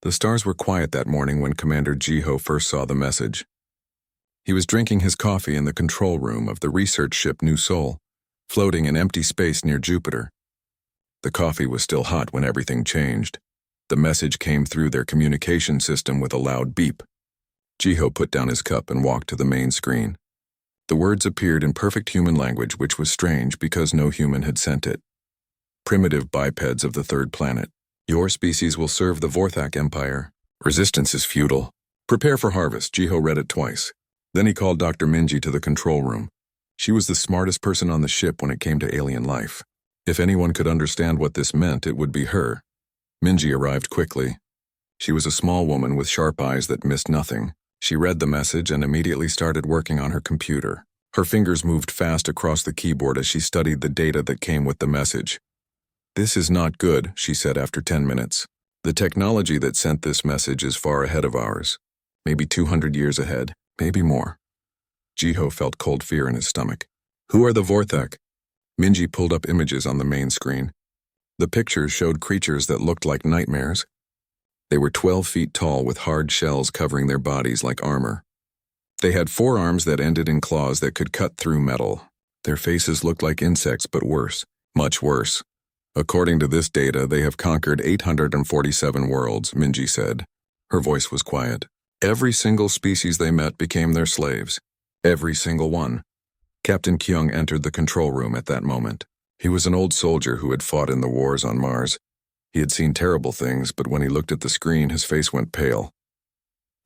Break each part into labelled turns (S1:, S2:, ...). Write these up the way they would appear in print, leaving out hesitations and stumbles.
S1: The stars were quiet that morning when Commander Jiho first saw the message. He was drinking his coffee in the control room of the research ship New Sol, floating in empty space near Jupiter. The coffee was still hot when everything changed. The message came through their communication system with a loud beep. Jiho put down his cup and walked to the main screen. The words appeared in perfect human language, which was strange because no human had sent it. Primitive bipeds of the third planet. Your species will serve the Vorthak Empire. Resistance is futile. Prepare for harvest. Jiho read it twice. Then he called Dr. Minji to the control room. She was the smartest person on the ship when it came to alien life. If anyone could understand what this meant, it would be her. Minji arrived quickly. She was a small woman with sharp eyes that missed nothing. She read the message and immediately started working on her computer. Her fingers moved fast across the keyboard as she studied the data that came with the message. "This is not good," she said after 10 minutes. "The technology that sent this message is far ahead of ours. Maybe 200 years ahead, maybe more." Jiho felt cold fear in his stomach. "Who are the Vorthak?" Minji pulled up images on the main screen. The pictures showed creatures that looked like nightmares. They were 12 feet tall with hard shells covering their bodies like armor. They had forearms that ended in claws that could cut through metal. Their faces looked like insects, but worse, much worse. "According to this data, they have conquered 847 worlds," Minji said. Her voice was quiet. "Every single species they met became their slaves. Every single one." Captain Kyung entered the control room at that moment. He was an old soldier who had fought in the wars on Mars. He had seen terrible things, but when he looked at the screen, his face went pale.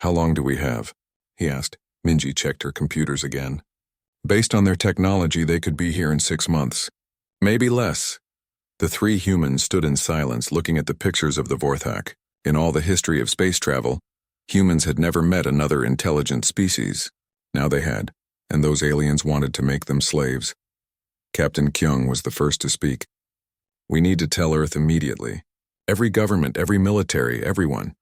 S1: "How long do we have?" he asked. Minji checked her computers again. "Based on their technology, they could be here in 6 months. Maybe less." The three humans stood in silence looking at the pictures of the Vorthak. In all the history of space travel, humans had never met another intelligent species. Now they had, and those aliens wanted to make them slaves. Captain Kyung was the first to speak. "We need to tell Earth immediately. Every government, every military, everyone."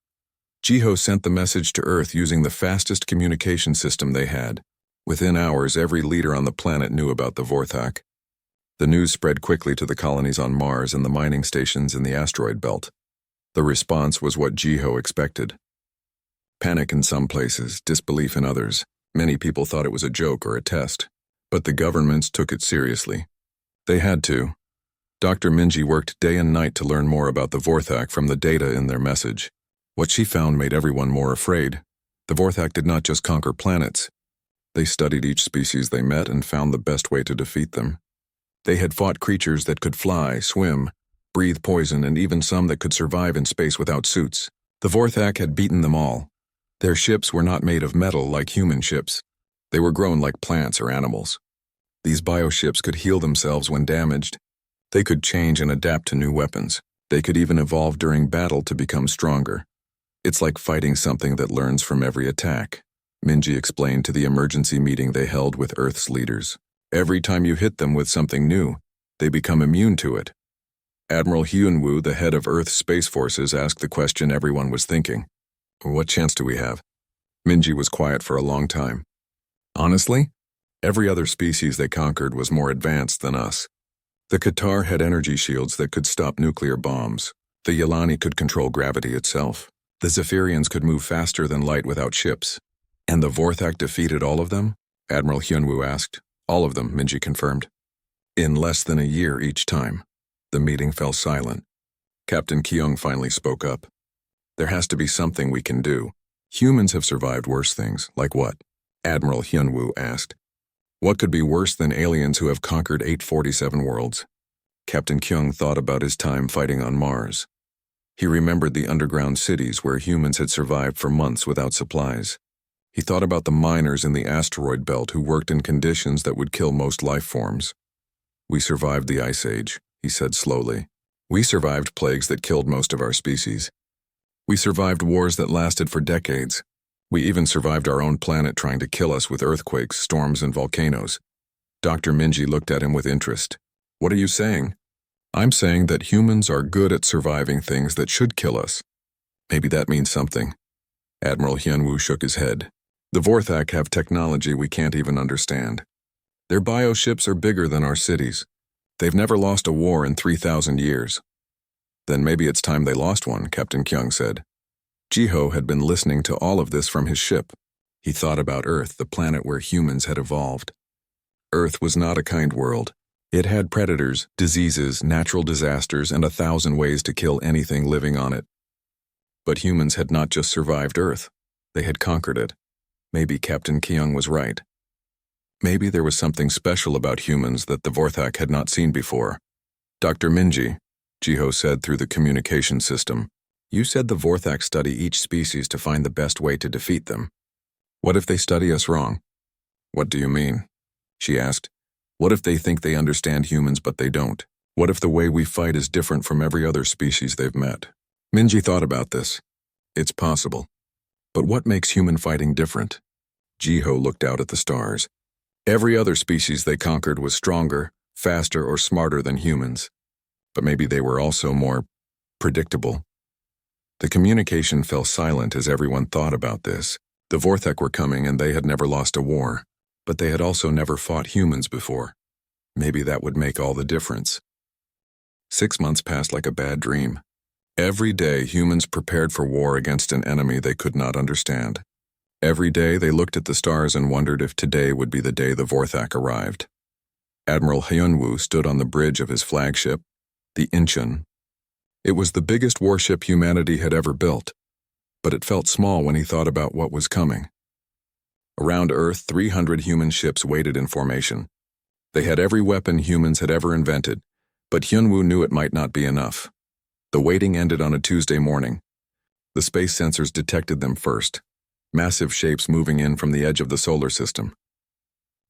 S1: Jiho sent the message to Earth using the fastest communication system they had. Within hours, every leader on the planet knew about the Vorthak. The news spread quickly to the colonies on Mars and the mining stations in the asteroid belt. The response was what Jiho expected. Panic in some places, disbelief in others. Many people thought it was a joke or a test. But the governments took it seriously. They had to. Dr. Minji worked day and night to learn more about the Vorthak from the data in their message. What she found made everyone more afraid. The Vorthak did not just conquer planets. They studied each species they met and found the best way to defeat them. They had fought creatures that could fly, swim, breathe poison, and even some that could survive in space without suits. The Vorthak had beaten them all. Their ships were not made of metal like human ships. They were grown like plants or animals. These bioships could heal themselves when damaged. They could change and adapt to new weapons. They could even evolve during battle to become stronger. "It's like fighting something that learns from every attack," Minji explained to the emergency meeting they held with Earth's leaders. "Every time you hit them with something new, they become immune to it." Admiral Hyunwoo, the head of Earth's Space Forces, asked the question everyone was thinking. "What chance do we have?" Minji was quiet for a long time. "Honestly, every other species they conquered was more advanced than us. The Qatar had energy shields that could stop nuclear bombs. The Yelani could control gravity itself. The Zephyrians could move faster than light without ships. And the Vorthak defeated all of them?" Admiral Hyunwoo asked. "All of them," Minji confirmed. "In less than a year each time." The meeting fell silent. Captain Kyung finally spoke up. "There has to be something we can do. Humans have survived worse things." "Like what?" Admiral Hyunwoo asked. "What could be worse than aliens who have conquered 847 worlds?" Captain Kyung thought about his time fighting on Mars. He remembered the underground cities where humans had survived for months without supplies. He thought about the miners in the asteroid belt who worked in conditions that would kill most life forms. "We survived the Ice Age," he said slowly. "We survived plagues that killed most of our species. We survived wars that lasted for decades. We even survived our own planet trying to kill us with earthquakes, storms, and volcanoes." Dr. Minji looked at him with interest. "What are you saying?" "I'm saying that humans are good at surviving things that should kill us." "Maybe that means something." Admiral Hyunwoo shook his head. "The Vorthak have technology we can't even understand. Their bioships are bigger than our cities. They've never lost a war in 3,000 years. "Then maybe it's time they lost one," Captain Kyung said. Jiho had been listening to all of this from his ship. He thought about Earth, the planet where humans had evolved. Earth was not a kind world. It had predators, diseases, natural disasters, and 1,000 ways to kill anything living on it. But humans had not just survived Earth. They had conquered it. Maybe Captain Kyung was right. Maybe there was something special about humans that the Vorthak had not seen before. Dr. Minji, Jiho said through the communication system, you said the Vorthak study each species to find the best way to defeat them. What if they study us wrong? What do you mean? She asked. What if they think they understand humans but they don't? What if the way we fight is different from every other species they've met? Minji thought about this. It's possible. But what makes human fighting different? Jiho looked out at the stars. Every other species they conquered was stronger, faster, or smarter than humans. But maybe they were also more predictable. The communication fell silent as everyone thought about this. The Vorthak were coming and they had never lost a war, but they had also never fought humans before. Maybe that would make all the difference. 6 months passed like a bad dream. Every day humans prepared for war against an enemy they could not understand. Every day they looked at the stars and wondered if today would be the day the Vorthak arrived. Admiral Hyunwoo stood on the bridge of his flagship, the Incheon. It was the biggest warship humanity had ever built, but it felt small when he thought about what was coming. Around Earth, 300 human ships waited in formation. They had every weapon humans had ever invented, but Hyunwoo knew it might not be enough. The waiting ended on a Tuesday morning. The space sensors detected them first, massive shapes moving in from the edge of the solar system.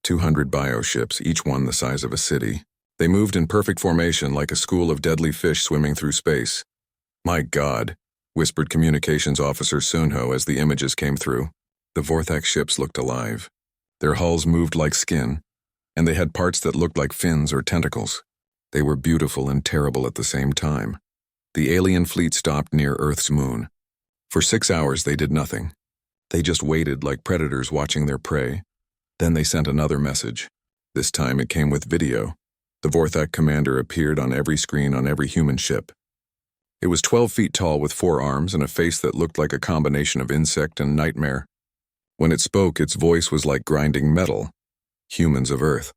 S1: 200 bioships, each one the size of a city. They moved in perfect formation like a school of deadly fish swimming through space. My God, whispered Communications Officer Sunho as the images came through. The Vorthak ships looked alive. Their hulls moved like skin, and they had parts that looked like fins or tentacles. They were beautiful and terrible at the same time. The alien fleet stopped near Earth's moon. For 6 hours they did nothing. They just waited like predators watching their prey. Then they sent another message. This time it came with video. The Vorthak commander appeared on every screen on every human ship. It was 12 feet tall with 4 arms and a face that looked like a combination of insect and nightmare. When it spoke, its voice was like grinding metal. Humans of Earth.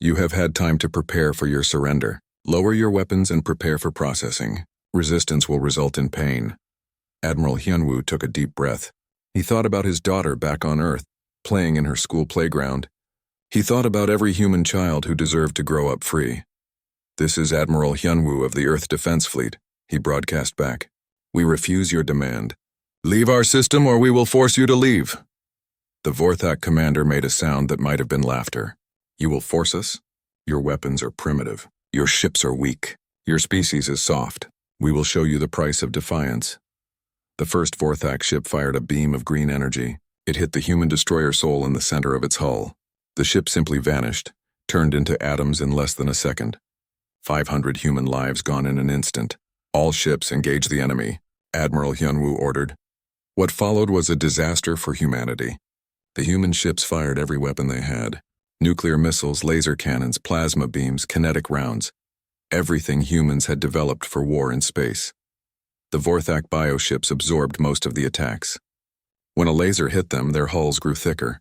S1: You have had time to prepare for your surrender. Lower your weapons and prepare for processing. Resistance will result in pain. Admiral Hyunwoo took a deep breath. He thought about his daughter back on Earth, playing in her school playground. He thought about every human child who deserved to grow up free. This is Admiral Hyunwoo of the Earth Defense Fleet, he broadcast back. We refuse your demand. Leave our system or we will force you to leave. The Vorthak commander made a sound that might have been laughter. You will force us? Your weapons are primitive. Your ships are weak. Your species is soft. We will show you the price of defiance. The first Vorthak ship fired a beam of green energy. It hit the human destroyer Soul in the center of its hull. The ship simply vanished, turned into atoms in less than a second. 500 human lives gone in an instant. All ships engage the enemy, Admiral Hyunwoo ordered. What followed was a disaster for humanity. The human ships fired every weapon they had. Nuclear missiles, laser cannons, plasma beams, kinetic rounds. Everything humans had developed for war in space. The Vorthak bioships absorbed most of the attacks. When a laser hit them, their hulls grew thicker.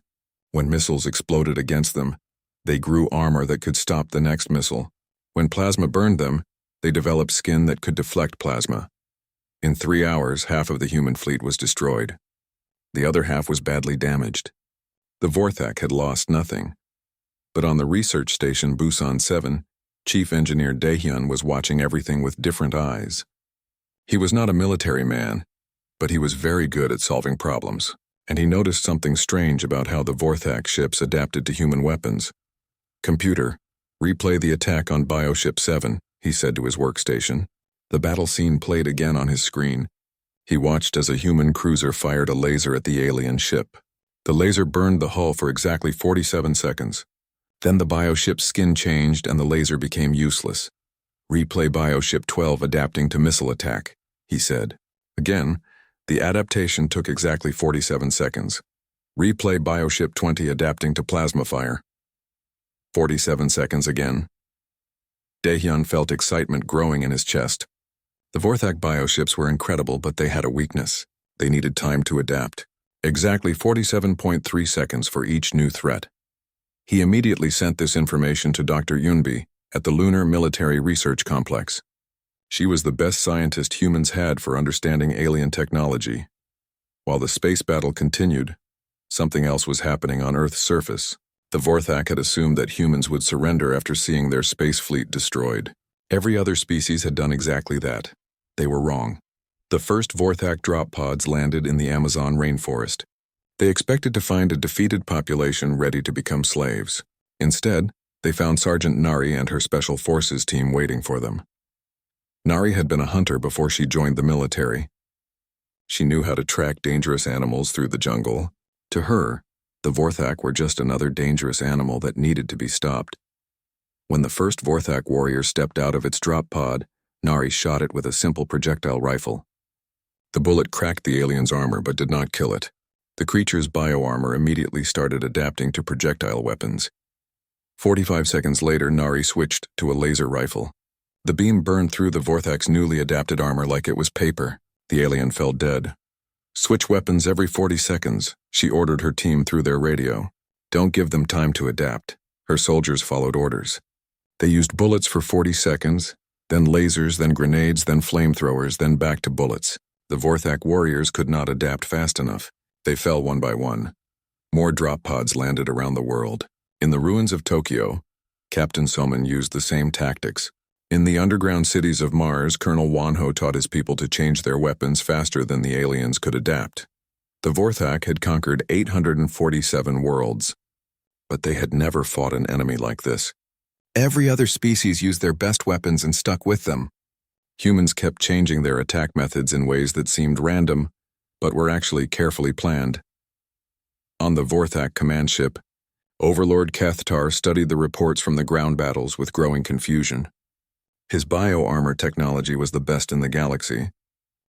S1: When missiles exploded against them, they grew armor that could stop the next missile. When plasma burned them, they developed skin that could deflect plasma. In 3 hours, half of the human fleet was destroyed. The other half was badly damaged. The Vorthak had lost nothing. But on the research station Busan 7, Chief Engineer Daehyun was watching everything with different eyes. He was not a military man, but he was very good at solving problems, and he noticed something strange about how the Vorthak ships adapted to human weapons. Computer, replay the attack on Bioship 7, he said to his workstation. The battle scene played again on his screen. He watched as a human cruiser fired a laser at the alien ship. The laser burned the hull for exactly 47 seconds. Then the bioship's skin changed and the laser became useless. Replay Bioship 12 adapting to missile attack, he said. Again, the adaptation took exactly 47 seconds. Replay Bioship 20 adapting to plasma fire. 47 seconds again. Daehyun felt excitement growing in his chest. The Vorthak bioships were incredible, but they had a weakness. They needed time to adapt. Exactly 47.3 seconds for each new threat. He immediately sent this information to Dr. Yunbi at the Lunar Military Research Complex. She was the best scientist humans had for understanding alien technology. While the space battle continued, something else was happening on Earth's surface. The Vorthak had assumed that humans would surrender after seeing their space fleet destroyed. Every other species had done exactly that. They were wrong. The first Vorthak drop pods landed in the Amazon rainforest. They expected to find a defeated population ready to become slaves. Instead, they found Sergeant Nari and her Special Forces team waiting for them. Nari had been a hunter before she joined the military. She knew how to track dangerous animals through the jungle. To her, the Vorthak were just another dangerous animal that needed to be stopped. When the first Vorthak warrior stepped out of its drop pod, Nari shot it with a simple projectile rifle. The bullet cracked the alien's armor but did not kill it. The creature's bioarmor immediately started adapting to projectile weapons. 45 seconds later, Nari switched to a laser rifle. The beam burned through the Vorthak's newly adapted armor like it was paper. The alien fell dead. Switch weapons every 40 seconds, she ordered her team through their radio. Don't give them time to adapt. Her soldiers followed orders. They used bullets for 40 seconds, then lasers, then grenades, then flamethrowers, then back to bullets. The Vorthak warriors could not adapt fast enough. They fell one by one. More drop pods landed around the world. In the ruins of Tokyo, Captain Soman used the same tactics. In the underground cities of Mars, Colonel Wanho taught his people to change their weapons faster than the aliens could adapt. The Vorthak had conquered 847 worlds, but they had never fought an enemy like this. Every other species used their best weapons and stuck with them. Humans kept changing their attack methods in ways that seemed random, but were actually carefully planned. On the Vorthak command ship, Overlord Kethtar studied the reports from the ground battles with growing confusion. His bioarmor technology was the best in the galaxy.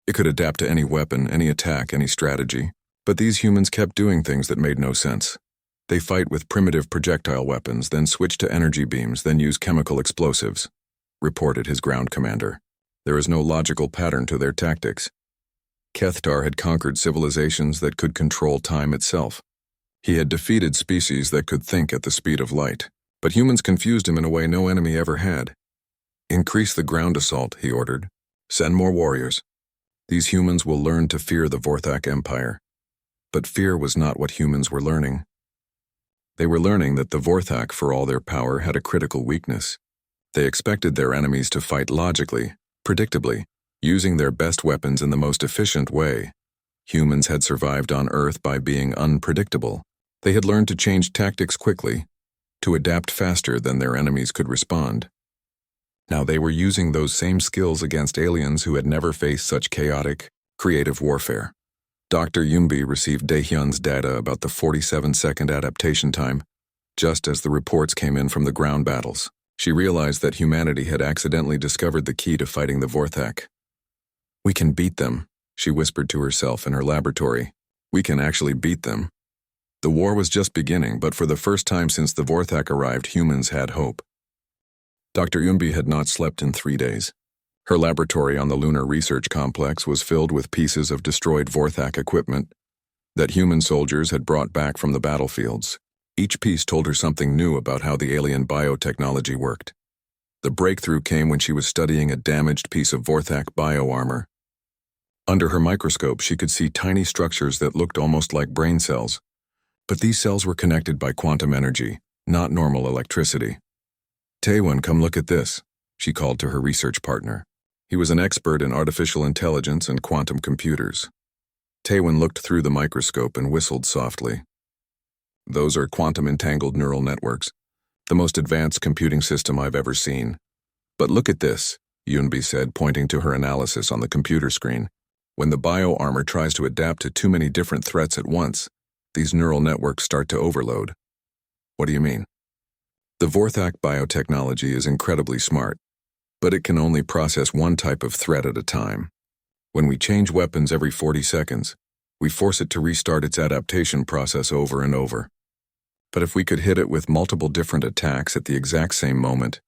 S1: It could adapt to any weapon, any attack, any strategy. But these humans kept doing things that made no sense. They fight with primitive projectile weapons, then switch to energy beams, then use chemical explosives, reported his ground commander. There is no logical pattern to their tactics. Kethtar had conquered civilizations that could control time itself. He had defeated species that could think at the speed of light. But humans confused him in a way no enemy ever had. Increase the ground assault, he ordered. Send more warriors. These humans will learn to fear the Vorthak Empire. But fear was not what humans were learning. They were learning that the Vorthak, for all their power, had a critical weakness. They expected their enemies to fight logically, predictably, using their best weapons in the most efficient way. Humans had survived on Earth by being unpredictable. They had learned to change tactics quickly, to adapt faster than their enemies could respond. Now they were using those same skills against aliens who had never faced such chaotic, creative warfare. Dr. Yumbi received Daehyun's data about the 47-second adaptation time, just as the reports came in from the ground battles. She realized that humanity had accidentally discovered the key to fighting the Vorthak. We can beat them, she whispered to herself in her laboratory. We can actually beat them. The war was just beginning, but for the first time since the Vorthak arrived, humans had hope. Dr. Yumbi had not slept in 3 days. Her laboratory on the Lunar Research Complex was filled with pieces of destroyed Vorthak equipment that human soldiers had brought back from the battlefields. Each piece told her something new about how the alien biotechnology worked. The breakthrough came when she was studying a damaged piece of Vorthak bioarmor. Under her microscope, she could see tiny structures that looked almost like brain cells. But these cells were connected by quantum energy, not normal electricity. Taewon, come look at this, she called to her research partner. He was an expert in artificial intelligence and quantum computers. Taewon looked through the microscope and whistled softly. Those are quantum-entangled neural networks, the most advanced computing system I've ever seen. But look at this, Yunbi said, pointing to her analysis on the computer screen. When the bioarmor tries to adapt to too many different threats at once, these neural networks start to overload. What do you mean? The Vorthak biotechnology is incredibly smart, but it can only process one type of threat at a time. When we change weapons every 40 seconds, we force it to restart its adaptation process over and over. But if we could hit it with multiple different attacks at the exact same moment,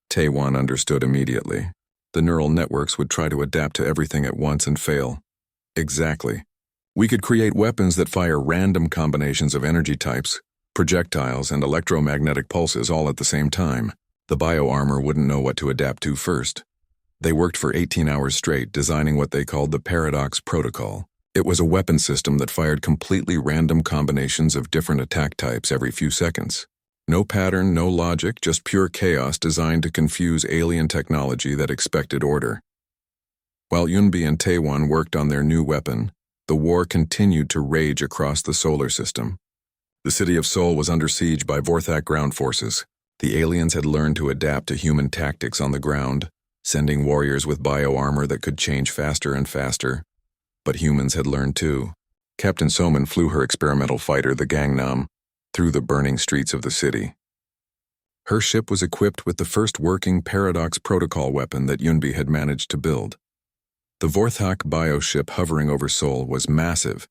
S1: Taewon understood immediately. The neural networks would try to adapt to everything at once and fail. Exactly. We could create weapons that fire random combinations of energy types, projectiles, and electromagnetic pulses all at the same time. The bio-armor wouldn't know what to adapt to first. They worked for 18 hours straight, designing what they called the Paradox Protocol. It was a weapon system that fired completely random combinations of different attack types every few seconds. No pattern, no logic, just pure chaos designed to confuse alien technology that expected order. While Yunbi and Taewon worked on their new weapon, the war continued to rage across the solar system. The city of Seoul was under siege by Vorthak ground forces. The aliens had learned to adapt to human tactics on the ground, sending warriors with bio-armor that could change faster and faster. But humans had learned too. Captain Soman flew her experimental fighter, the Gangnam, through the burning streets of the city. Her ship was equipped with the first working Paradox Protocol weapon that Yunbi had managed to build. The Vorthak bioship hovering over Seoul was massive,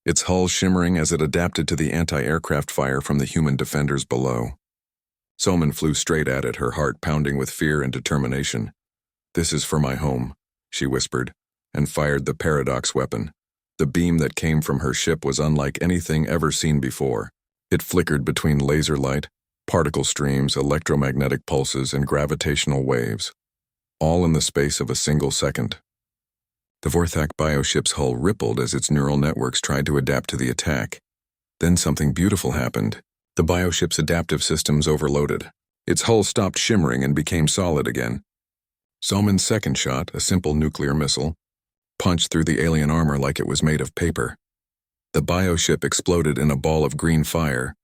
S1: its hull shimmering as it adapted to the anti-aircraft fire from the human defenders below. Soman flew straight at it, her heart pounding with fear and determination. "This is for my home," she whispered, and fired the Paradox weapon. The beam that came from her ship was unlike anything ever seen before. It flickered between laser light, particle streams, electromagnetic pulses, and gravitational waves, all in the space of a single second. The Vorthak bioship's hull rippled as its neural networks tried to adapt to the attack. Then something beautiful happened. The bioship's adaptive systems overloaded. Its hull stopped shimmering and became solid again. Soman's second shot, a simple nuclear missile, punched through the alien armor like it was made of paper. The bioship exploded in a ball of green fire,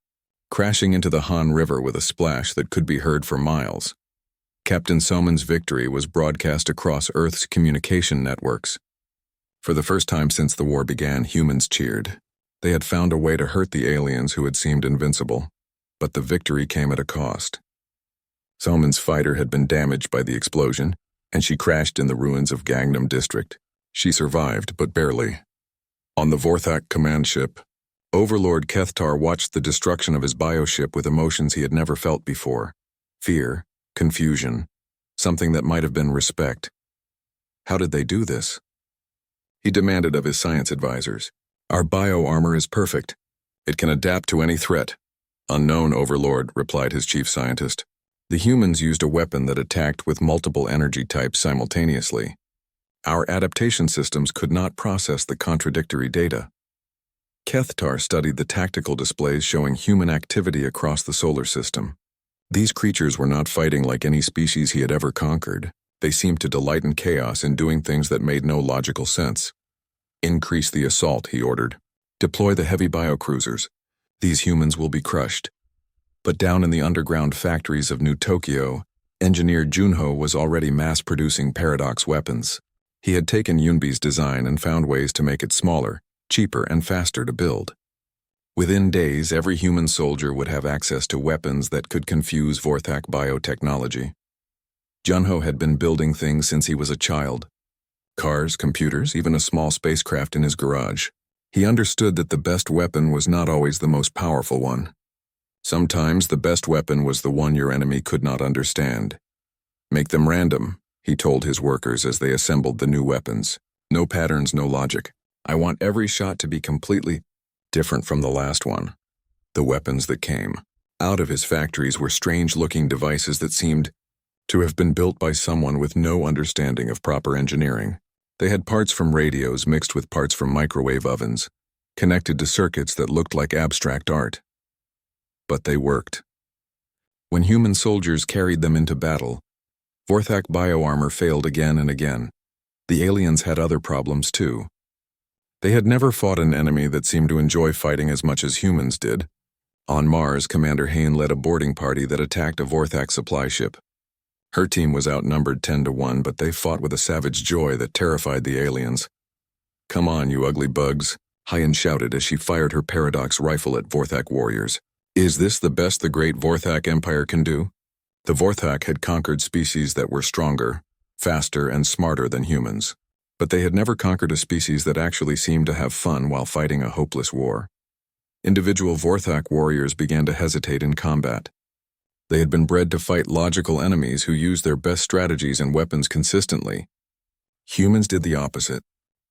S1: crashing into the Han River with a splash that could be heard for miles. Captain Soman's victory was broadcast across Earth's communication networks. For the first time since the war began, humans cheered. They had found a way to hurt the aliens who had seemed invincible, but the victory came at a cost. Soman's fighter had been damaged by the explosion, and she crashed in the ruins of Gangnam District. She survived, but barely. On the Vorthak command ship, Overlord Kethtar watched the destruction of his bioship with emotions he had never felt before. Fear, confusion, something that might have been respect. How did they do this? He demanded of his science advisors. "Our bio-armor is perfect. It can adapt to any threat." "Unknown, Overlord," replied his chief scientist. "The humans used a weapon that attacked with multiple energy types simultaneously. Our adaptation systems could not process the contradictory data." Kethtar studied the tactical displays showing human activity across the solar system. These creatures were not fighting like any species he had ever conquered. They seemed to delight in chaos and doing things that made no logical sense. "Increase the assault," he ordered. "Deploy the heavy biocruisers. These humans will be crushed." But down in the underground factories of New Tokyo, engineer Junho was already mass-producing Paradox weapons. He had taken Yunbi's design and found ways to make it smaller, cheaper, and faster to build. Within days, every human soldier would have access to weapons that could confuse Vorthak biotechnology. Junho had been building things since he was a child. Cars, computers, even a small spacecraft in his garage. He understood that the best weapon was not always the most powerful one. Sometimes the best weapon was the one your enemy could not understand. "Make them random," he told his workers as they assembled the new weapons. "No patterns, no logic. I want every shot to be completely different from the last one." The weapons that came out of his factories were strange-looking devices that seemed to have been built by someone with no understanding of proper engineering. They had parts from radios mixed with parts from microwave ovens, connected to circuits that looked like abstract art. But they worked. When human soldiers carried them into battle, Vorthak bioarmor failed again and again. The aliens had other problems too. They had never fought an enemy that seemed to enjoy fighting as much as humans did. On Mars, Commander Hain led a boarding party that attacked a Vorthak supply ship. Her team was outnumbered 10-1, but they fought with a savage joy that terrified the aliens. "Come on, you ugly bugs," Hain shouted as she fired her Paradox rifle at Vorthak warriors. "Is this the best the great Vorthak Empire can do?" The Vorthak had conquered species that were stronger, faster, and smarter than humans. But they had never conquered a species that actually seemed to have fun while fighting a hopeless war. Individual Vorthak warriors began to hesitate in combat. They had been bred to fight logical enemies who used their best strategies and weapons consistently. Humans did the opposite.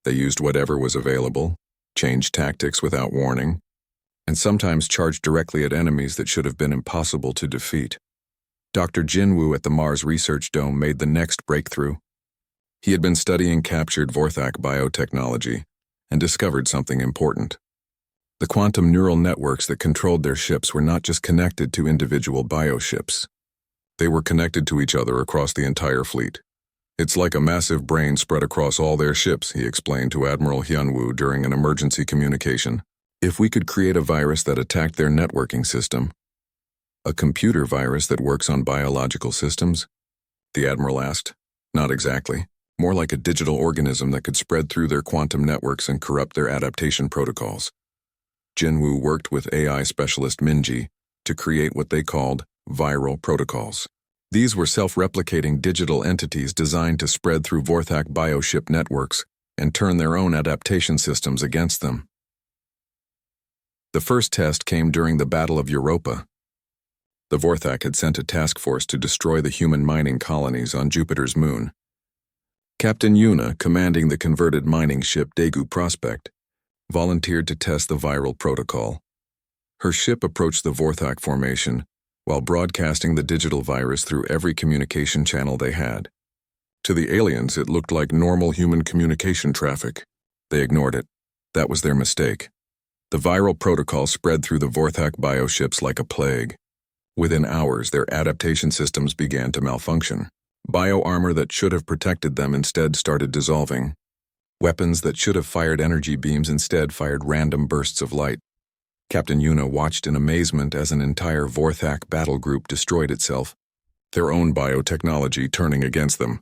S1: They used whatever was available, change tactics without warning, and sometimes charge directly at enemies that should have been impossible to defeat. Dr. Jinwoo at the Mars Research Dome made the next breakthrough. He had been studying captured Vorthak biotechnology and discovered something important. The quantum neural networks that controlled their ships were not just connected to individual bioships. They were connected to each other across the entire fleet. It's like a massive brain spread across all their ships, he explained to Admiral Hyunwoo during an emergency communication. If we could create a virus that attacked their networking system, a computer virus that works on biological systems? The Admiral asked. Not exactly. More like a digital organism that could spread through their quantum networks and corrupt their adaptation protocols. Jinwoo worked with AI specialist Minji to create what they called viral protocols. These were self-replicating digital entities designed to spread through Vorthak bioship networks and turn their own adaptation systems against them. The first test came during the Battle of Europa. The Vorthak had sent a task force to destroy the human mining colonies on Jupiter's moon. Captain Yuna, commanding the converted mining ship Daegu Prospect, volunteered to test the viral protocol. Her ship approached the Vorthak formation while broadcasting the digital virus through every communication channel they had. To the aliens, it looked like normal human communication traffic. They ignored it. That was their mistake. The viral protocol spread through the Vorthak bioships like a plague. Within hours, their adaptation systems began to malfunction. Bioarmor that should have protected them instead started dissolving. Weapons that should have fired energy beams instead fired random bursts of light. Captain Yuna watched in amazement as an entire Vorthak battle group destroyed itself, their own biotechnology turning against them.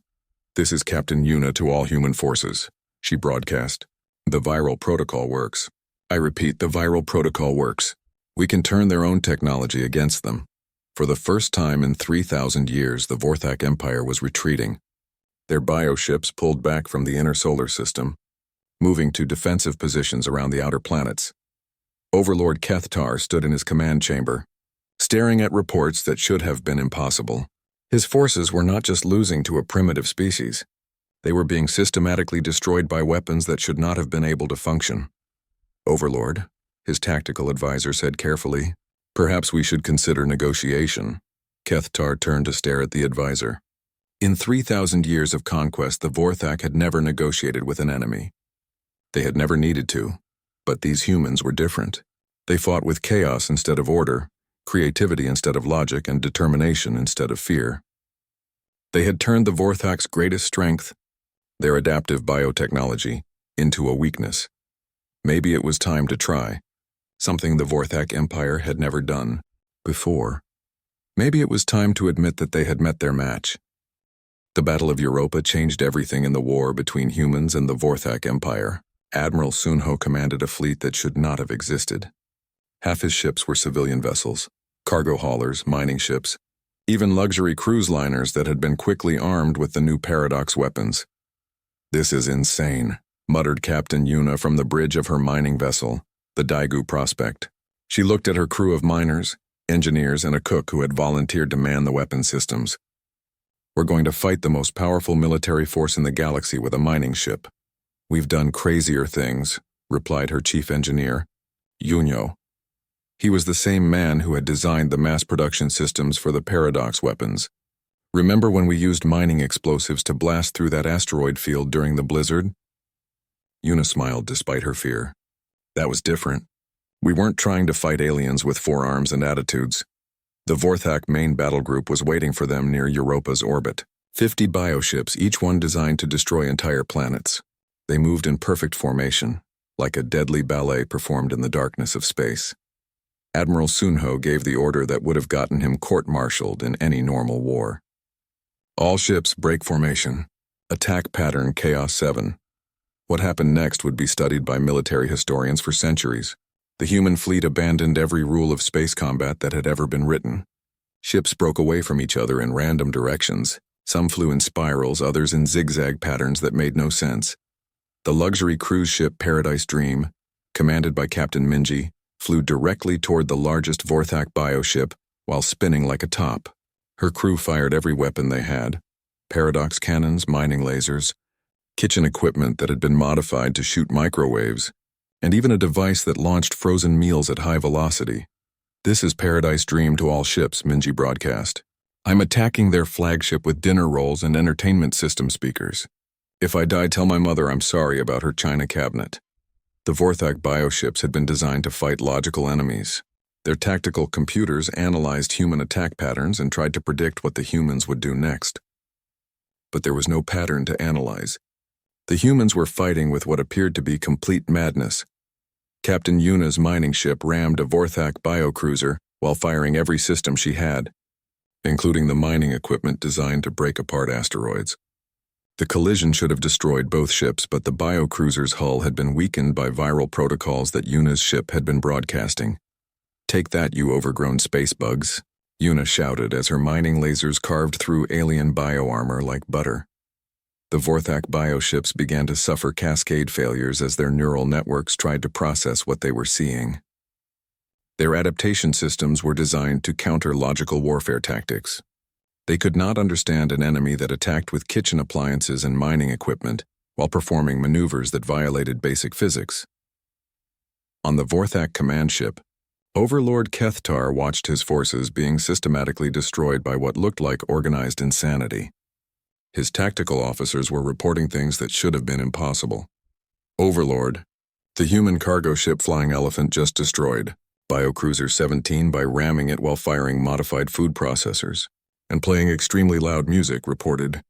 S1: This is Captain Yuna to all human forces, she broadcast. The viral protocol works. I repeat, the viral protocol works. We can turn their own technology against them. For the first time in 3,000 years, the Vorthak Empire was retreating. Their bioships pulled back from the inner solar system, moving to defensive positions around the outer planets. Overlord Kethtar stood in his command chamber, staring at reports that should have been impossible. His forces were not just losing to a primitive species. They were being systematically destroyed by weapons that should not have been able to function. Overlord, his tactical advisor said carefully, perhaps we should consider negotiation. Kethtar turned to stare at the advisor. In 3,000 years of conquest, the Vorthak had never negotiated with an enemy. They had never needed to. But these humans were different. They fought with chaos instead of order, creativity instead of logic, and determination instead of fear. They had turned the Vorthak's greatest strength, their adaptive biotechnology, into a weakness. Maybe it was time to try, something the Vorthak Empire had never done before. Maybe it was time to admit that they had met their match. The Battle of Europa changed everything in the war between humans and the Vorthak Empire. Admiral Sunho commanded a fleet that should not have existed. Half his ships were civilian vessels, cargo haulers, mining ships, even luxury cruise liners that had been quickly armed with the new Paradox weapons. This is insane, muttered Captain Yuna from the bridge of her mining vessel, the Daegu Prospect. She looked at her crew of miners, engineers, and a cook who had volunteered to man the weapon systems. We're going to fight the most powerful military force in the galaxy with a mining ship. We've done crazier things, replied her chief engineer, Yunyo. He was the same man who had designed the mass production systems for the Paradox weapons. Remember when we used mining explosives to blast through that asteroid field during the blizzard? Yuna smiled despite her fear. That was different. We weren't trying to fight aliens with forearms and attitudes. The Vorthak main battle group was waiting for them near Europa's orbit. 50 bioships, each one designed to destroy entire planets. They moved in perfect formation, like a deadly ballet performed in the darkness of space. Admiral Sunho gave the order that would have gotten him court-martialed in any normal war. All ships break formation. Attack pattern Chaos 7. What happened next would be studied by military historians for centuries. The human fleet abandoned every rule of space combat that had ever been written. Ships broke away from each other in random directions. Some flew in spirals, others in zigzag patterns that made no sense. The luxury cruise ship Paradise Dream, commanded by Captain Minji, flew directly toward the largest Vorthak bioship while spinning like a top. Her crew fired every weapon they had: paradox cannons, mining lasers, kitchen equipment that had been modified to shoot microwaves, and even a device that launched frozen meals at high velocity. "This is Paradise Dream to all ships," Minji broadcast. "I'm attacking their flagship with dinner rolls and entertainment system speakers. If I die, tell my mother I'm sorry about her china cabinet." The Vorthak bioships had been designed to fight logical enemies. Their tactical computers analyzed human attack patterns and tried to predict what the humans would do next. But there was no pattern to analyze. The humans were fighting with what appeared to be complete madness. Captain Yuna's mining ship rammed a Vorthak biocruiser while firing every system she had, including the mining equipment designed to break apart asteroids. The collision should have destroyed both ships, but the biocruiser's hull had been weakened by viral protocols that Yuna's ship had been broadcasting. "Take that, you overgrown space bugs," Yuna shouted as her mining lasers carved through alien bioarmor like butter. The Vorthak bioships began to suffer cascade failures as their neural networks tried to process what they were seeing. Their adaptation systems were designed to counter logical warfare tactics. They could not understand an enemy that attacked with kitchen appliances and mining equipment while performing maneuvers that violated basic physics. On the Vorthak command ship, Overlord Kethtar watched his forces being systematically destroyed by what looked like organized insanity. His tactical officers were reporting things that should have been impossible. "Overlord, the human cargo ship Flying Elephant just destroyed Biocruiser 17 by ramming it while firing modified food processors and playing extremely loud music," reported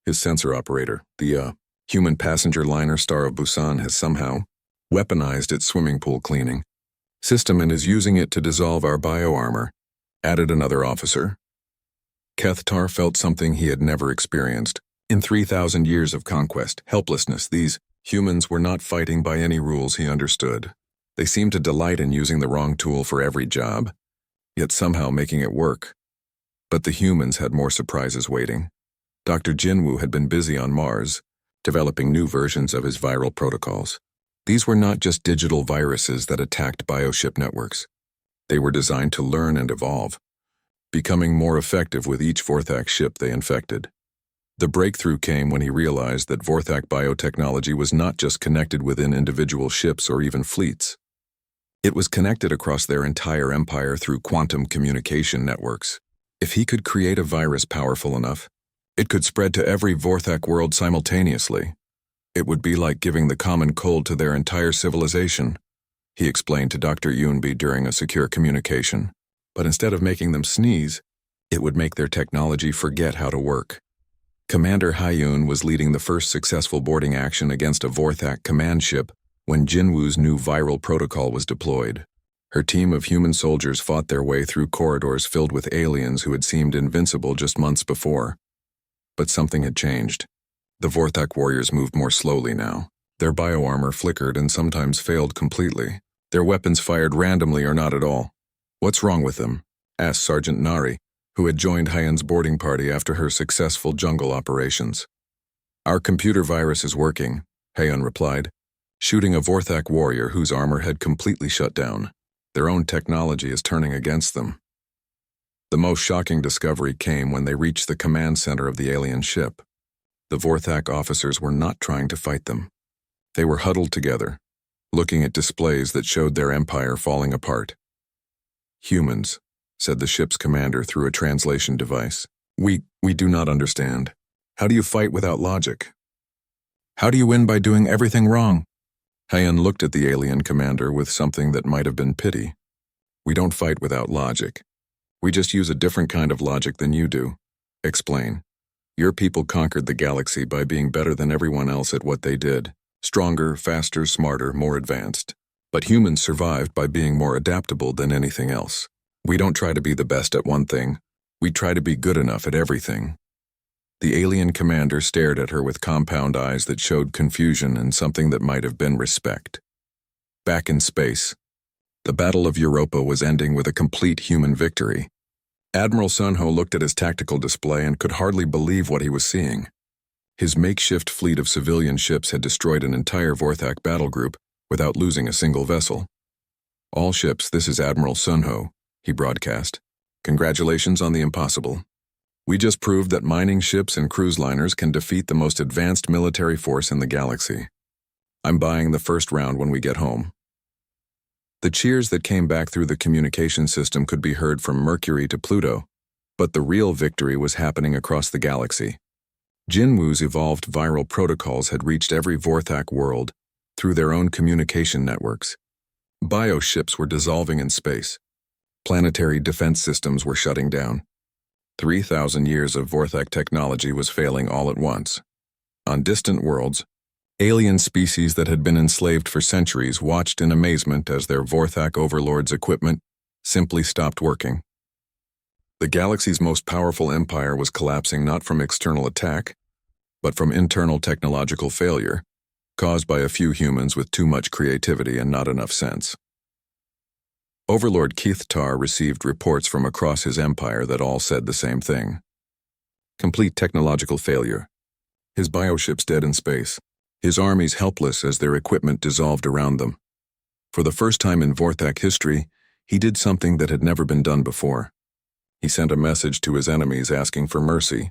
S1: his sensor operator. "The human passenger liner Star of Busan has somehow weaponized its swimming pool cleaning system and is using it to dissolve our bioarmor," added another officer. Kethtar felt something he had never experienced. In 3,000 years of conquest, helplessness, these humans were not fighting by any rules he understood. They seemed to delight in using the wrong tool for every job, yet somehow making it work. But the humans had more surprises waiting. Dr. Jinwoo had been busy on Mars, developing new versions of his viral protocols. These were not just digital viruses that attacked bioship networks. They were designed to learn and evolve, becoming more effective with each Vorthak ship they infected. The breakthrough came when he realized that Vorthak biotechnology was not just connected within individual ships or even fleets. It was connected across their entire empire through quantum communication networks. If he could create a virus powerful enough, it could spread to every Vorthak world simultaneously. It would be like giving the common cold to their entire civilization, he explained to Dr. Yoonbi during a secure communication. But instead of making them sneeze, it would make their technology forget how to work. Commander Hyun was leading the first successful boarding action against a Vorthak command ship when Jinwoo's new viral protocol was deployed. Her team of human soldiers fought their way through corridors filled with aliens who had seemed invincible just months before. But something had changed. The Vorthak warriors moved more slowly now. Their bioarmor flickered and sometimes failed completely. Their weapons fired randomly or not at all. "What's wrong with them?" asked Sergeant Nari, who had joined Hyun's boarding party after her successful jungle operations. "Our computer virus is working," Hyun replied, shooting a Vorthak warrior whose armor had completely shut down. Their own technology is turning against them. The most shocking discovery came when they reached the command center of the alien ship. The Vorthak officers were not trying to fight them. They were huddled together, looking at displays that showed their empire falling apart. "Humans," said the ship's commander through a translation device. We do not understand. How do you fight without logic? How do you win by doing everything wrong?" Hyun looked at the alien commander with something that might have been pity. "We don't fight without logic. We just use a different kind of logic than you do. Explain. Your people conquered the galaxy by being better than everyone else at what they did. Stronger, faster, smarter, more advanced. But humans survived by being more adaptable than anything else. We don't try to be the best at one thing. We try to be good enough at everything." The alien commander stared at her with compound eyes that showed confusion and something that might have been respect. Back in space, the Battle of Europa was ending with a complete human victory. Admiral Sunho looked at his tactical display and could hardly believe what he was seeing. His makeshift fleet of civilian ships had destroyed an entire Vorthak battle group without losing a single vessel. "All ships, this is Admiral Sunho," he broadcast. "Congratulations on the impossible. We just proved that mining ships and cruise liners can defeat the most advanced military force in the galaxy. I'm buying the first round when we get home. The cheers that came back through the communication system could be heard from Mercury to Pluto, but the real victory was happening across the galaxy. Jinwu's evolved viral protocols had reached every Vorthak world through their own communication networks. Bioships were dissolving in space. Planetary defense systems were shutting down. 3,000 years of Vorthak technology was failing all at once. On distant worlds, alien species that had been enslaved for centuries watched in amazement as their Vorthak overlords' equipment simply stopped working. The galaxy's most powerful empire was collapsing not from external attack, but from internal technological failure, caused by a few humans with too much creativity and not enough sense. Overlord Keithtar received reports from across his empire that all said the same thing. Complete technological failure. His bioships dead in space. His armies helpless as their equipment dissolved around them. For the first time in Vorthak history, he did something that had never been done before. He sent a message to his enemies asking for mercy.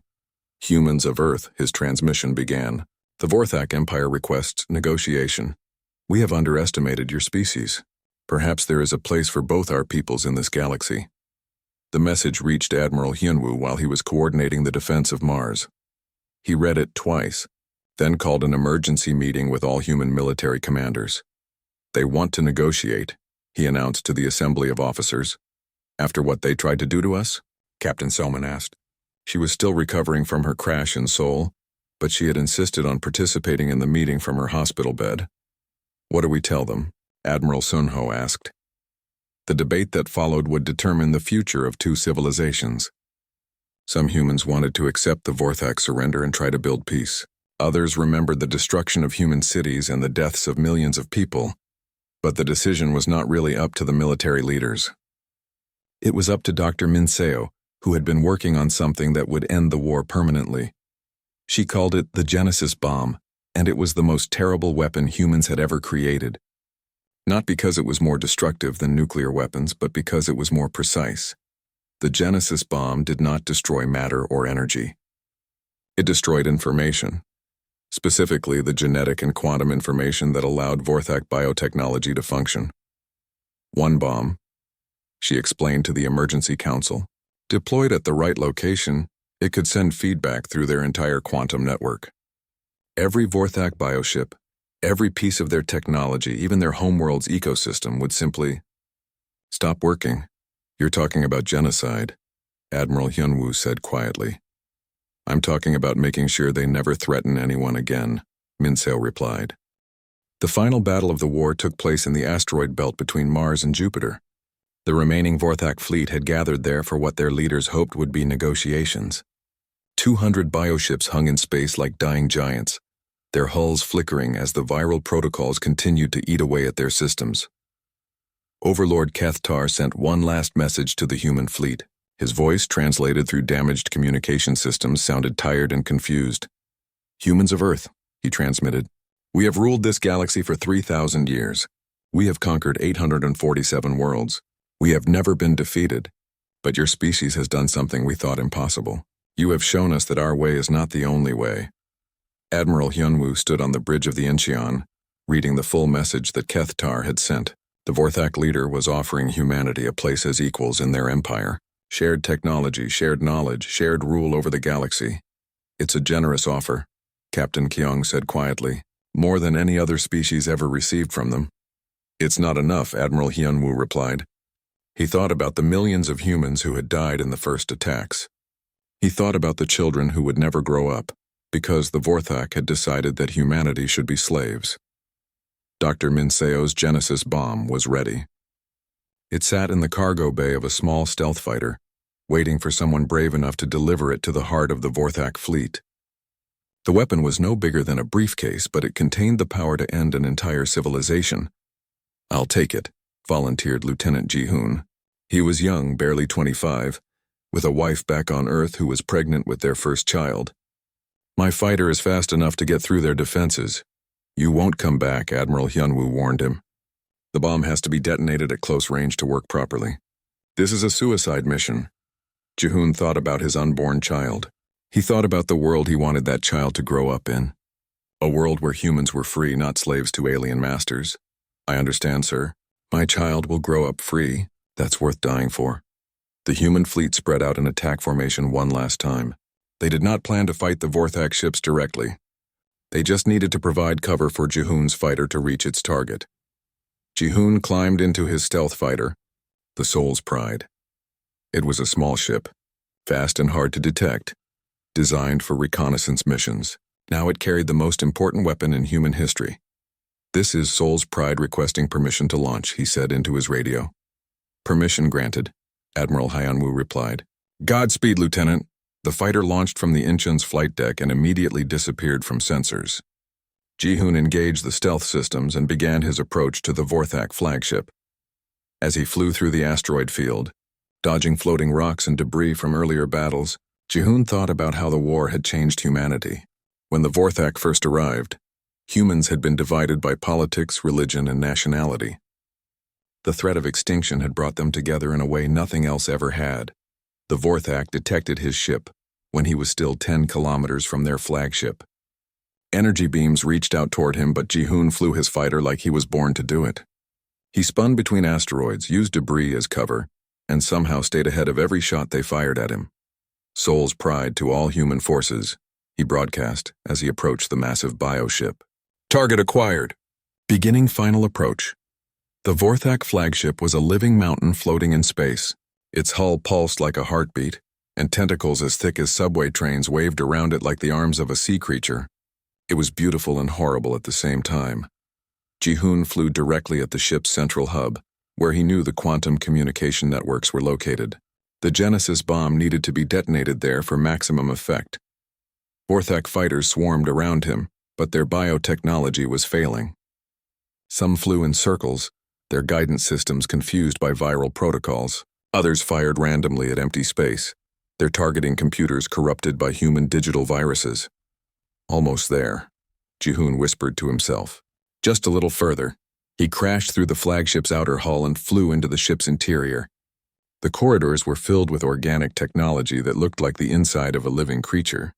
S1: Humans of Earth, his transmission began. The Vorthak Empire requests negotiation. We have underestimated your species. Perhaps there is a place for both our peoples in this galaxy. The message reached Admiral Hyunwoo while he was coordinating the defense of Mars. He read it twice, then called an emergency meeting with all human military commanders. They want to negotiate, he announced to the assembly of officers. After what they tried to do to us? Captain Selman asked. She was still recovering from her crash in Seoul, but she had insisted on participating in the meeting from her hospital bed. What do we tell them? Admiral Sunho asked. The debate that followed would determine the future of two civilizations. Some humans wanted to accept the Vorthak surrender and try to build peace. Others remembered the destruction of human cities and the deaths of millions of people, but the decision was not really up to the military leaders. It was up to Dr. Min Seo, who had been working on something that would end the war permanently. She called it the Genesis bomb, and it was the most terrible weapon humans had ever created. Not because it was more destructive than nuclear weapons, but because it was more precise. The Genesis bomb did not destroy matter or energy. It destroyed information, specifically the genetic and quantum information that allowed Vorthak biotechnology to function. One bomb, she explained to the emergency council, deployed at the right location, it could send feedback through their entire quantum network. Every Vorthak bioship, every piece of their technology, even their homeworld's ecosystem would simply stop working. You're talking about genocide, Admiral Hyunwoo said quietly. I'm talking about making sure they never threaten anyone again, Min Seo replied. The final battle of the war took place in the asteroid belt between Mars and Jupiter. The remaining Vorthak fleet had gathered there for what their leaders hoped would be negotiations. 200 bioships hung in space like dying giants, their hulls flickering as the viral protocols continued to eat away at their systems. Overlord Keithtar sent one last message to the human fleet. His voice, translated through damaged communication systems, sounded tired and confused. Humans of Earth, he transmitted. We have ruled this galaxy for 3,000 years. We have conquered 847 worlds. We have never been defeated. But your species has done something we thought impossible. You have shown us that our way is not the only way. Admiral Hyunwoo stood on the bridge of the Incheon, reading the full message that Keithtar had sent. The Vorthak leader was offering humanity a place as equals in their empire. Shared technology, shared knowledge, shared rule over the galaxy. It's a generous offer, Captain Kyung said quietly, more than any other species ever received from them. It's not enough, Admiral Hyunwoo replied. He thought about the millions of humans who had died in the first attacks. He thought about the children who would never grow up, because the Vorthak had decided that humanity should be slaves. Dr. Min Seo's Genesis bomb was ready. It sat in the cargo bay of a small stealth fighter, waiting for someone brave enough to deliver it to the heart of the Vorthak fleet. The weapon was no bigger than a briefcase, but it contained the power to end an entire civilization. I'll take it, volunteered Lieutenant Ji-hoon. He was young, barely 25, with a wife back on Earth who was pregnant with their first child. My fighter is fast enough to get through their defenses. You won't come back, Admiral Hyunwoo warned him. The bomb has to be detonated at close range to work properly. This is a suicide mission. Ji-hoon thought about his unborn child. He thought about the world he wanted that child to grow up in. A world where humans were free, not slaves to alien masters. I understand, sir, My child will grow up free. That's worth dying for. The human fleet spread out in attack formation one last time. They did not plan to fight the Vorthak ships directly. They just needed to provide cover for Jihoon's fighter to reach its target. Jihoon climbed into his stealth fighter, the Soul's Pride. It was a small ship, fast and hard to detect, designed for reconnaissance missions. Now it carried the most important weapon in human history. "This is Soul's Pride requesting permission to launch," he said into his radio. "Permission granted," Admiral Hyunwoo replied. "Godspeed, Lieutenant." The fighter launched from the Incheon's flight deck and immediately disappeared from sensors. Jihoon engaged the stealth systems and began his approach to the Vorthak flagship. As he flew through the asteroid field, dodging floating rocks and debris from earlier battles, Jihoon thought about how the war had changed humanity. When the Vorthak first arrived, humans had been divided by politics, religion, and nationality. The threat of extinction had brought them together in a way nothing else ever had. The Vorthak detected his ship when he was still 10 kilometers from their flagship. Energy beams reached out toward him, but Jihoon flew his fighter like he was born to do it. He spun between asteroids, used debris as cover, and somehow stayed ahead of every shot they fired at him. "Soul's Pride to all human forces," he broadcast as he approached the massive bioship. "Target acquired." Beginning final approach. The Vorthak flagship was a living mountain floating in space. Its hull pulsed like a heartbeat, and tentacles as thick as subway trains waved around it like the arms of a sea creature. It was beautiful and horrible at the same time. Jihoon flew directly at the ship's central hub, where he knew the quantum communication networks were located. The Genesis bomb needed to be detonated there for maximum effect. Vorthak fighters swarmed around him, but their biotechnology was failing. Some flew in circles, their guidance systems confused by viral protocols. Others fired randomly at empty space, their targeting computers corrupted by human digital viruses. "Almost there," Jihoon whispered to himself. Just a little further. He crashed through the flagship's outer hull and flew into the ship's interior. The corridors were filled with organic technology that looked like the inside of a living creature.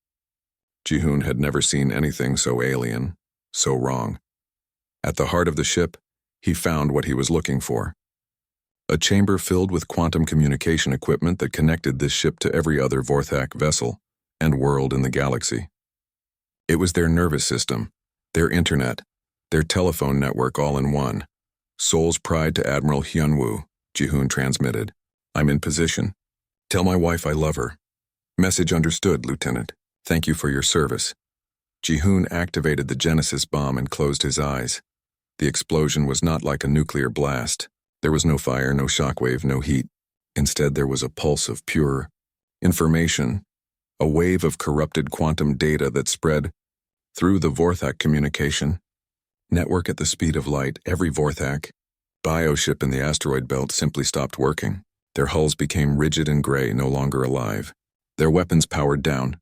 S1: Jihoon had never seen anything so alien, so wrong. At the heart of the ship, he found what he was looking for. A chamber filled with quantum communication equipment that connected this ship to every other Vorthak vessel and world in the galaxy. It was their nervous system, their internet, their telephone network all in one. "Soul's Pride to Admiral Hyunwoo," Jihoon transmitted. "I'm in position. Tell my wife I love her." "Message understood, Lieutenant. Thank you for your service." Jihoon activated the Genesis bomb and closed his eyes. The explosion was not like a nuclear blast. There was no fire, no shockwave, no heat. Instead, there was a pulse of pure information, a wave of corrupted quantum data that spread through the Vorthak communication network at the speed of light. Every Vorthak bioship in the asteroid belt simply stopped working. Their hulls became rigid and gray, no longer alive. Their weapons powered down.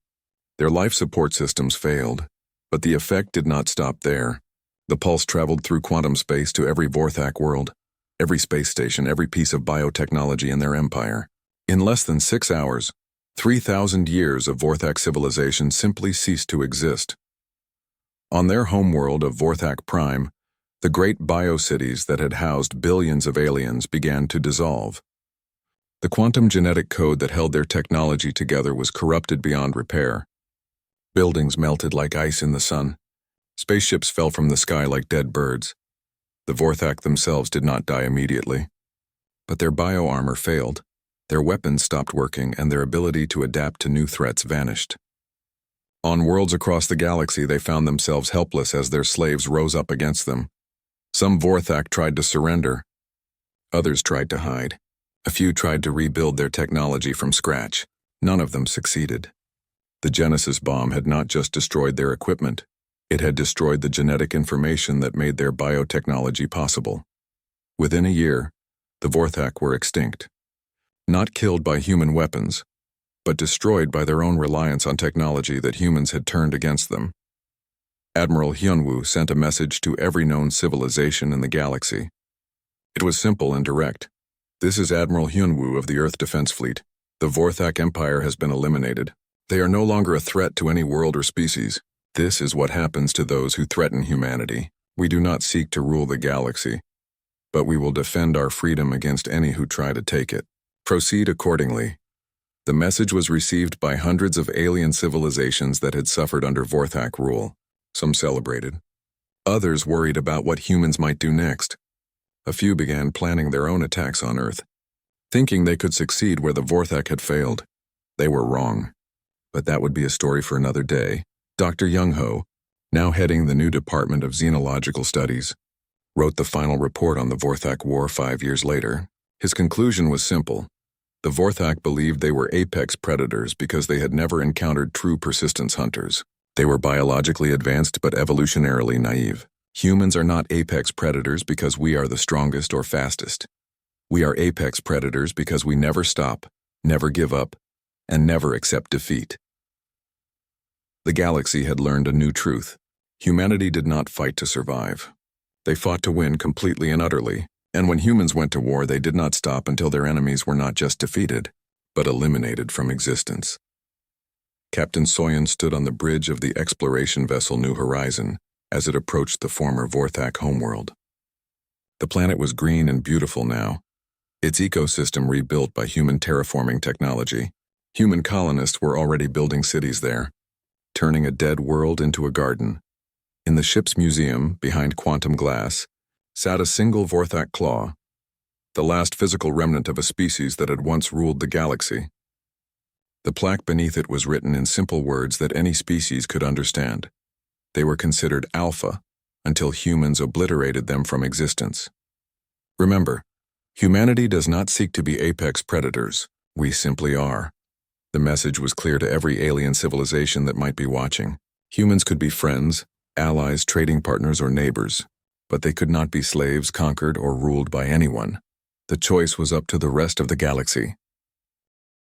S1: Their life support systems failed. But the effect did not stop there. The pulse traveled through quantum space to every Vorthak world, every space station, every piece of biotechnology in their empire. In less than 6 hours, 3,000 years of Vorthak civilization simply ceased to exist. On their homeworld of Vorthak Prime, the great biocities that had housed billions of aliens began to dissolve. The quantum genetic code that held their technology together was corrupted beyond repair. Buildings melted like ice in the sun. Spaceships fell from the sky like dead birds. The Vorthak themselves did not die immediately. But their bioarmor failed, their weapons stopped working, and their ability to adapt to new threats vanished. On worlds across the galaxy, they found themselves helpless as their slaves rose up against them. Some Vorthak tried to surrender. Others tried to hide. A few tried to rebuild their technology from scratch. None of them succeeded. The Genesis bomb had not just destroyed their equipment, it had destroyed the genetic information that made their biotechnology possible. Within a year, the Vorthak were extinct. Not killed by human weapons, but destroyed by their own reliance on technology that humans had turned against them. Admiral Hyunwoo sent a message to every known civilization in the galaxy. It was simple and direct. "This is Admiral Hyunwoo of the Earth Defense Fleet. The Vorthak Empire has been eliminated. They are no longer a threat to any world or species. This is what happens to those who threaten humanity. We do not seek to rule the galaxy. but we will defend our freedom against any who try to take it. Proceed accordingly. The message was received by hundreds of alien civilizations that had suffered under Vorthak rule. Some celebrated. Others worried about what humans might do next. A few began planning their own attacks on Earth, thinking they could succeed where the Vorthak had failed. They were wrong. But that would be a story for another day. Dr. Young-ho, now heading the new Department of Xenological Studies, wrote the final report on the Vorthak War 5 years later. His conclusion was simple. The Vorthak believed they were apex predators because they had never encountered true persistence hunters. They were biologically advanced but evolutionarily naive. Humans are not apex predators because we are the strongest or fastest. We are apex predators because we never stop, never give up, and never accept defeat. The galaxy had learned a new truth. Humanity did not fight to survive. They fought to win completely and utterly, and when humans went to war, they did not stop until their enemies were not just defeated, but eliminated from existence. Captain Soyan stood on the bridge of the exploration vessel New Horizon as it approached the former Vorthak homeworld. The planet was green and beautiful now, its ecosystem rebuilt by human terraforming technology. Human colonists were already building cities there, turning a dead world into a garden. In the ship's museum, behind quantum glass, sat a single Vorthak claw, the last physical remnant of a species that had once ruled the galaxy. The plaque beneath it was written in simple words that any species could understand. They were considered alpha until humans obliterated them from existence. Remember, humanity does not seek to be apex predators. We simply are. The message was clear to every alien civilization that might be watching. Humans could be friends, allies, trading partners, or neighbors, but they could not be slaves conquered or ruled by anyone. The choice was up to the rest of the galaxy.